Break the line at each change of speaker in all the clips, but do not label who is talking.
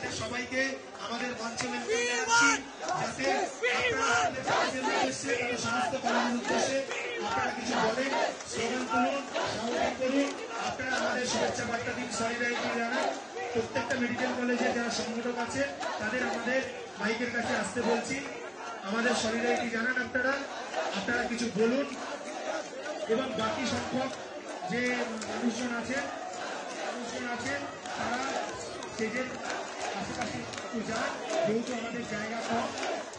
আপনাদের সবাইকে আমাদের মঞ্চে যাতে সমস্ত কর্মীর উদ্দেশ্যে আপনারা কিছু বলেন, স্লোগান তুলুন, স্বাভাবিক করুন। আপনারা আমাদের শুভেচ্ছা বার্তা দিন, সলিডারিটি জানান। প্রত্যেকটা মেডিকেল কলেজে যারা সংগঠক আছে তাদের আমাদের মাইকের কাছে আসতে বলছি, আমাদের সলিডারিটি জানান। আপনারা কিছু বলুন এবং বাকি সংখ্যক যে মানুষজন আছে তারা স্টেজের আশেপাশে একটু যান। যেহেতু আমাদের জায়গা কম,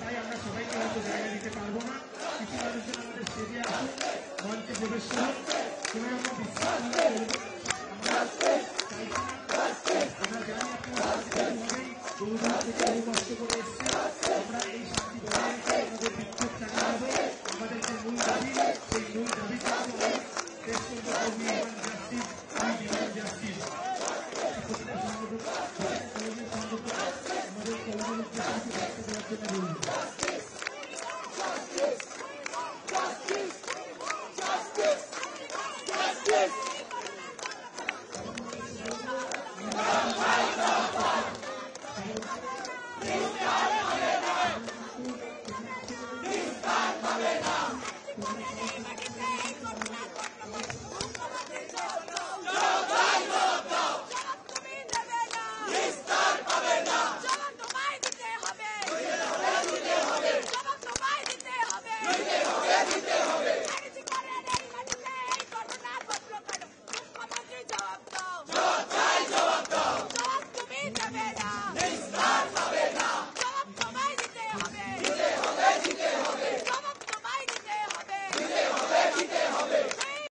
তাই আমরা সবাইকে হয়তো জায়গা দিতে পারবো না। কিছু মানুষজন আমাদের স্টেজে আসুন, মঞ্চে প্রবেশ করুন, কোনো রকম বিশ্বাস